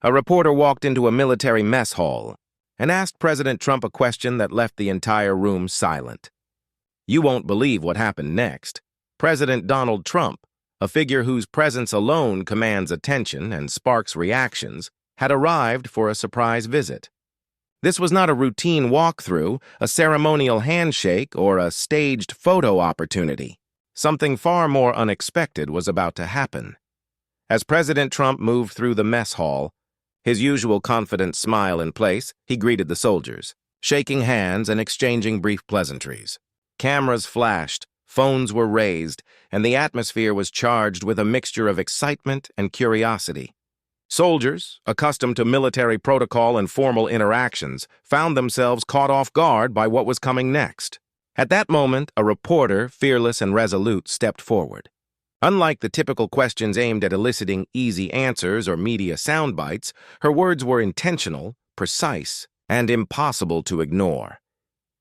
A reporter walked into a military mess hall and asked President Trump a question that left the entire room silent. You won't believe what happened next. President Donald Trump, a figure whose presence alone commands attention and sparks reactions, had arrived for a surprise visit. This was not a routine walkthrough, a ceremonial handshake, or a staged photo opportunity. Something far more unexpected was about to happen. As President Trump moved through the mess hall, his usual confident smile in place, he greeted the soldiers, shaking hands and exchanging brief pleasantries. Cameras flashed, phones were raised, and the atmosphere was charged with a mixture of excitement and curiosity. Soldiers, accustomed to military protocol and formal interactions, found themselves caught off guard by what was coming next. At that moment, a reporter, fearless and resolute, stepped forward. Unlike the typical questions aimed at eliciting easy answers or media sound bites, her words were intentional, precise, and impossible to ignore.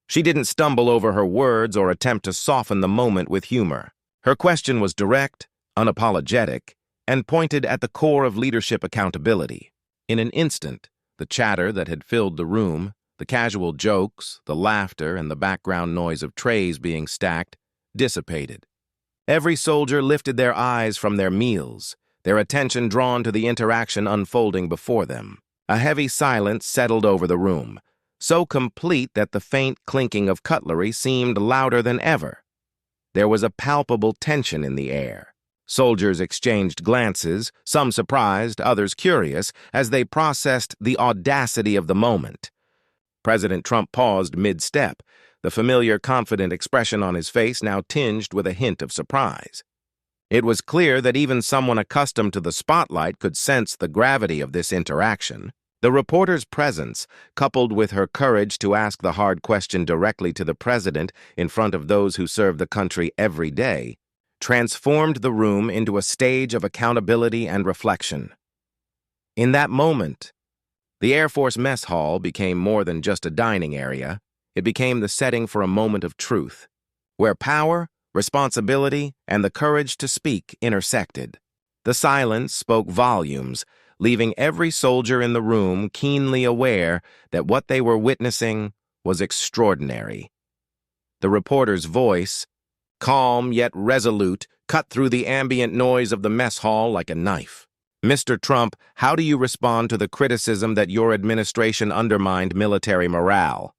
She didn't stumble over her words or attempt to soften the moment with humor. Her question was direct, unapologetic, and pointed at the core of leadership accountability. In an instant, the chatter that had filled the room, the casual jokes, the laughter, and the background noise of trays being stacked, dissipated. Every soldier lifted their eyes from their meals, their attention drawn to the interaction unfolding before them. A heavy silence settled over the room, so complete that the faint clinking of cutlery seemed louder than ever. There was a palpable tension in the air. Soldiers exchanged glances, some surprised, others curious, as they processed the audacity of the moment. President Trump paused mid-step, the familiar, confident expression on his face now tinged with a hint of surprise. It was clear that even someone accustomed to the spotlight could sense the gravity of this interaction. The reporter's presence, coupled with her courage to ask the hard question directly to the president in front of those who serve the country every day, transformed the room into a stage of accountability and reflection. In that moment, the Air Force mess hall became more than just a dining area. It became the setting for a moment of truth, where power, responsibility, and the courage to speak intersected. The silence spoke volumes, leaving every soldier in the room keenly aware that what they were witnessing was extraordinary. The reporter's voice, calm yet resolute, cut through the ambient noise of the mess hall like a knife. Mr. Trump, how do you respond to the criticism that your administration undermined military morale?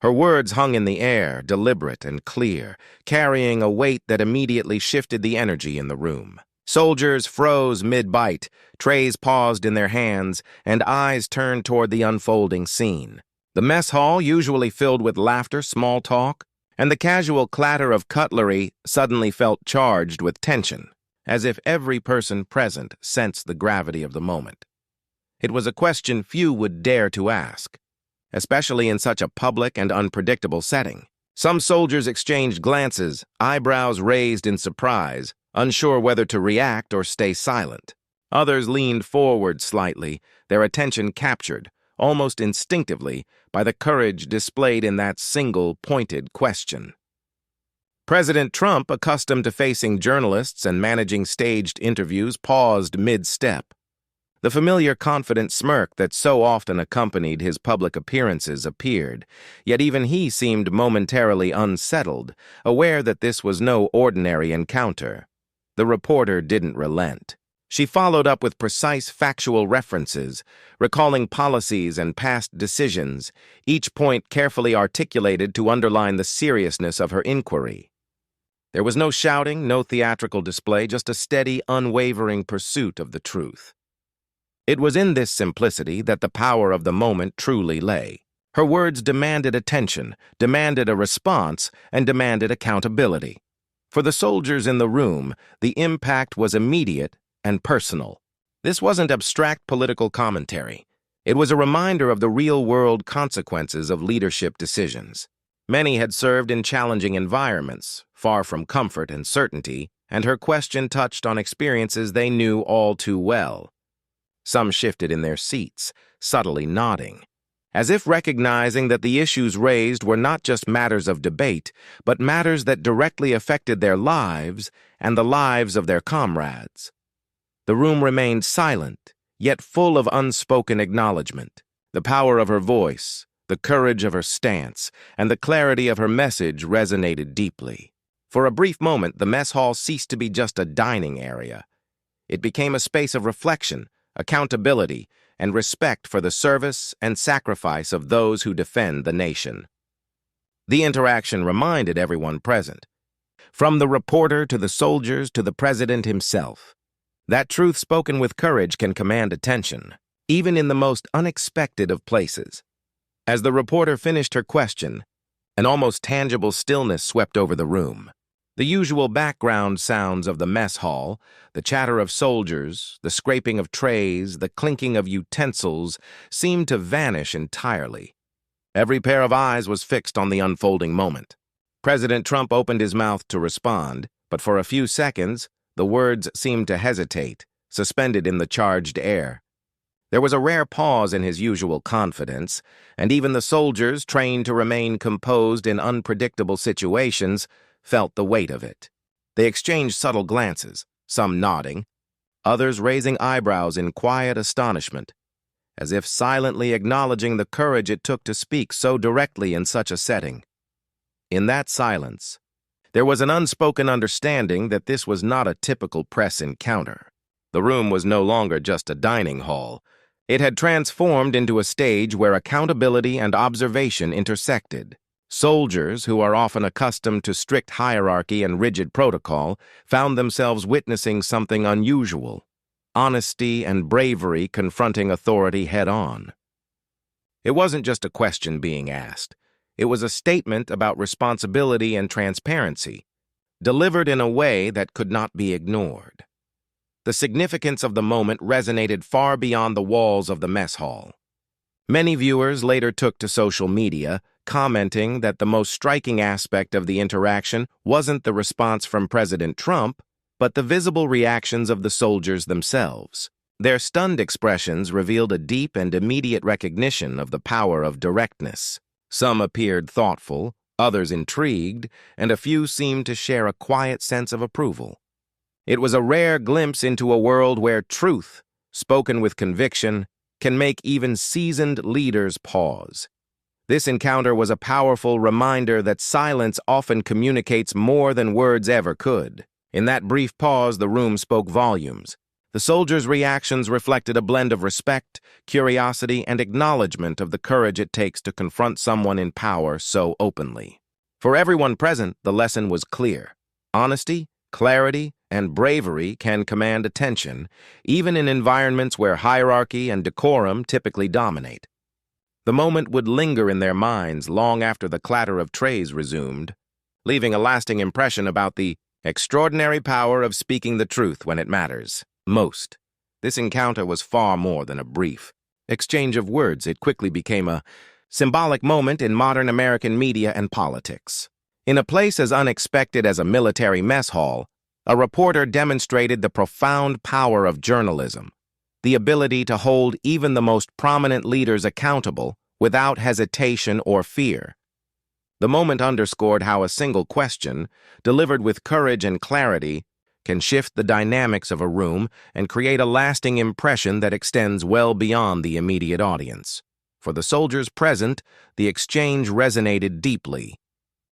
Her words hung in the air, deliberate and clear, carrying a weight that immediately shifted the energy in the room. Soldiers froze mid-bite, trays paused in their hands, and eyes turned toward the unfolding scene. The mess hall, usually filled with laughter, small talk, and the casual clatter of cutlery, suddenly felt charged with tension, as if every person present sensed the gravity of the moment. It was a question few would dare to ask, especially in such a public and unpredictable setting. Some soldiers exchanged glances, eyebrows raised in surprise, unsure whether to react or stay silent. Others leaned forward slightly, their attention captured, almost instinctively, by the courage displayed in that single, pointed question. President Trump, accustomed to facing journalists and managing staged interviews, paused mid-step. The familiar confident smirk that so often accompanied his public appearances appeared, yet even he seemed momentarily unsettled, aware that this was no ordinary encounter. The reporter didn't relent. She followed up with precise factual references, recalling policies and past decisions, each point carefully articulated to underline the seriousness of her inquiry. There was no shouting, no theatrical display, just a steady, unwavering pursuit of the truth. It was in this simplicity that the power of the moment truly lay. Her words demanded attention, demanded a response, and demanded accountability. For the soldiers in the room, the impact was immediate and personal. This wasn't abstract political commentary. It was a reminder of the real-world consequences of leadership decisions. Many had served in challenging environments, far from comfort and certainty, and her question touched on experiences they knew all too well. Some shifted in their seats, subtly nodding, as if recognizing that the issues raised were not just matters of debate, but matters that directly affected their lives and the lives of their comrades. The room remained silent, yet full of unspoken acknowledgement. The power of her voice, the courage of her stance, and the clarity of her message resonated deeply. For a brief moment, the mess hall ceased to be just a dining area. It became a space of reflection, accountability, and respect for the service and sacrifice of those who defend the nation. The interaction reminded everyone present, from the reporter to the soldiers to the president himself, that truth spoken with courage can command attention, even in the most unexpected of places. As the reporter finished her question, an almost tangible stillness swept over the room. The usual background sounds of the mess hall, the chatter of soldiers, the scraping of trays, the clinking of utensils, seemed to vanish entirely. Every pair of eyes was fixed on the unfolding moment. President Trump opened his mouth to respond, but for a few seconds, the words seemed to hesitate, suspended in the charged air. There was a rare pause in his usual confidence, and even the soldiers, trained to remain composed in unpredictable situations, felt the weight of it. They exchanged subtle glances, some nodding, others raising eyebrows in quiet astonishment, as if silently acknowledging the courage it took to speak so directly in such a setting. In that silence, there was an unspoken understanding that this was not a typical press encounter. The room was no longer just a dining hall. It had transformed into a stage where accountability and observation intersected. Soldiers, who are often accustomed to strict hierarchy and rigid protocol, found themselves witnessing something unusual: honesty and bravery confronting authority head-on. It wasn't just a question being asked. It was a statement about responsibility and transparency, delivered in a way that could not be ignored. The significance of the moment resonated far beyond the walls of the mess hall. Many viewers later took to social media, commenting that the most striking aspect of the interaction wasn't the response from President Trump, but the visible reactions of the soldiers themselves. Their stunned expressions revealed a deep and immediate recognition of the power of directness. Some appeared thoughtful, others intrigued, and a few seemed to share a quiet sense of approval. It was a rare glimpse into a world where truth, spoken with conviction, can make even seasoned leaders pause. This encounter was a powerful reminder that silence often communicates more than words ever could. In that brief pause, the room spoke volumes. The soldiers' reactions reflected a blend of respect, curiosity, and acknowledgement of the courage it takes to confront someone in power so openly. For everyone present, the lesson was clear. Honesty, clarity, and bravery can command attention, even in environments where hierarchy and decorum typically dominate. The moment would linger in their minds long after the clatter of trays resumed, leaving a lasting impression about the extraordinary power of speaking the truth when it matters most. This encounter was far more than a brief exchange of words. It quickly became a symbolic moment in modern American media and politics. In a place as unexpected as a military mess hall, a reporter demonstrated the profound power of journalism, the ability to hold even the most prominent leaders accountable without hesitation or fear. The moment underscored how a single question, delivered with courage and clarity, can shift the dynamics of a room and create a lasting impression that extends well beyond the immediate audience. For the soldiers present, the exchange resonated deeply.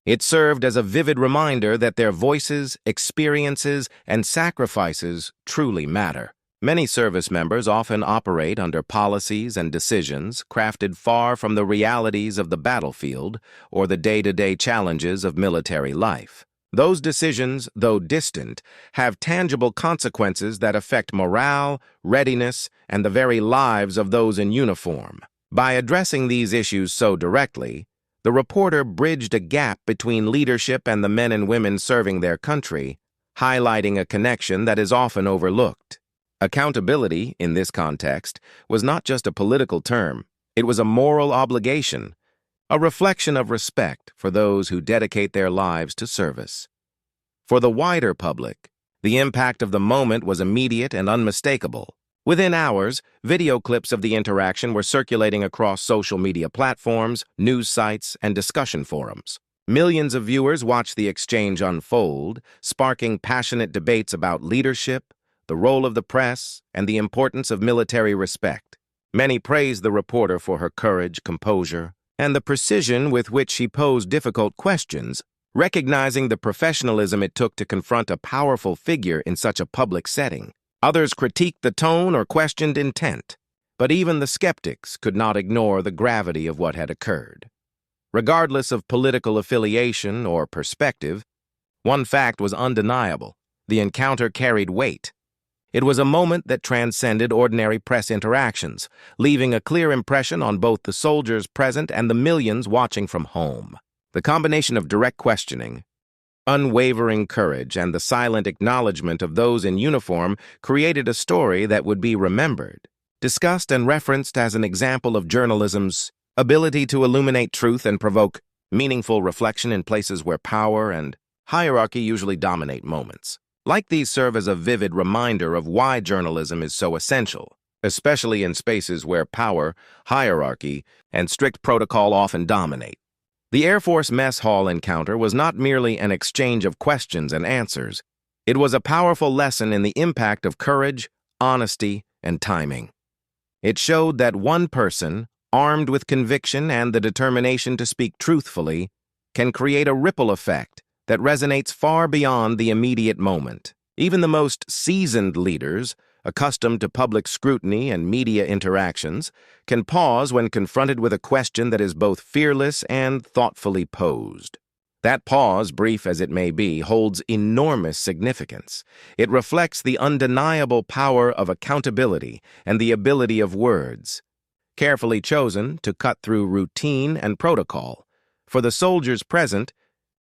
It served as a vivid reminder that their voices, experiences, and sacrifices truly matter. Many service members often operate under policies and decisions crafted far from the realities of the battlefield or the day-to-day challenges of military life. Those decisions, though distant, have tangible consequences that affect morale, readiness, and the very lives of those in uniform. By addressing these issues so directly, the reporter bridged a gap between leadership and the men and women serving their country, highlighting a connection that is often overlooked. Accountability, in this context, was not just a political term. It was a moral obligation, a reflection of respect for those who dedicate their lives to service. For the wider public, the impact of the moment was immediate and unmistakable. Within hours, video clips of the interaction were circulating across social media platforms, news sites, and discussion forums. Millions of viewers watched the exchange unfold, sparking passionate debates about leadership, the role of the press, and the importance of military respect. Many praised the reporter for her courage, composure, and the precision with which she posed difficult questions, recognizing the professionalism it took to confront a powerful figure in such a public setting. Others critiqued the tone or questioned intent, but even the skeptics could not ignore the gravity of what had occurred. Regardless of political affiliation or perspective, one fact was undeniable: the encounter carried weight. It was a moment that transcended ordinary press interactions, leaving a clear impression on both the soldiers present and the millions watching from home. The combination of direct questioning, unwavering courage, and the silent acknowledgement of those in uniform created a story that would be remembered, discussed and referenced as an example of journalism's ability to illuminate truth and provoke meaningful reflection in places where power and hierarchy usually dominate moments. Like these serve as a vivid reminder of why journalism is so essential, especially in spaces where power, hierarchy, and strict protocol often dominate. The Air Force mess hall encounter was not merely an exchange of questions and answers. It was a powerful lesson in the impact of courage, honesty, and timing. It showed that one person, armed with conviction and the determination to speak truthfully, can create a ripple effect that resonates far beyond the immediate moment. Even the most seasoned leaders, accustomed to public scrutiny and media interactions, can pause when confronted with a question that is both fearless and thoughtfully posed. That pause, brief as it may be, holds enormous significance. It reflects the undeniable power of accountability and the ability of words, carefully chosen to cut through routine and protocol. For the soldiers present,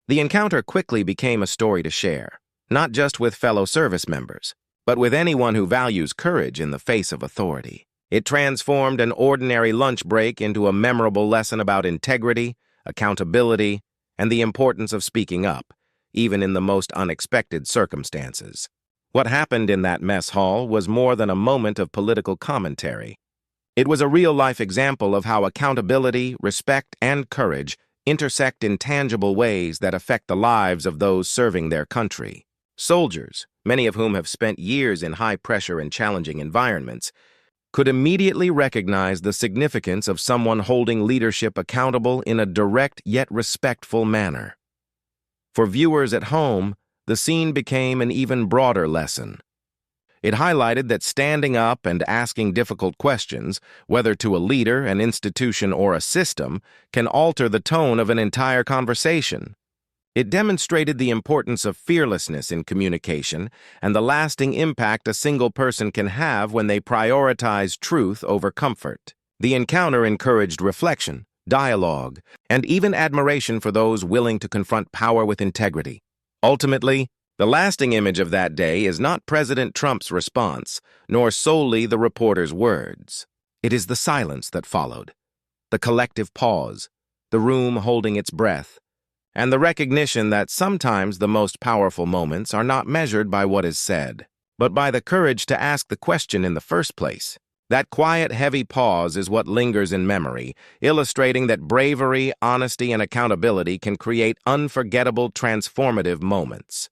the encounter quickly became a story to share, not just with fellow service members, but with anyone who values courage in the face of authority. It transformed an ordinary lunch break into a memorable lesson about integrity, accountability, and the importance of speaking up, even in the most unexpected circumstances. What happened in that mess hall was more than a moment of political commentary. It was a real-life example of how accountability, respect, and courage intersect in tangible ways that affect the lives of those serving their country. Soldiers, many of whom have spent years in high-pressure and challenging environments, could immediately recognize the significance of someone holding leadership accountable in a direct yet respectful manner. For viewers at home, the scene became an even broader lesson. It highlighted that standing up and asking difficult questions, whether to a leader, an institution, or a system, can alter the tone of an entire conversation. It demonstrated the importance of fearlessness in communication and the lasting impact a single person can have when they prioritize truth over comfort. The encounter encouraged reflection, dialogue, and even admiration for those willing to confront power with integrity. Ultimately, the lasting image of that day is not President Trump's response, nor solely the reporter's words. It is the silence that followed, the collective pause, the room holding its breath, and the recognition that sometimes the most powerful moments are not measured by what is said, but by the courage to ask the question in the first place. That quiet, heavy pause is what lingers in memory, illustrating that bravery, honesty, and accountability can create unforgettable, transformative moments.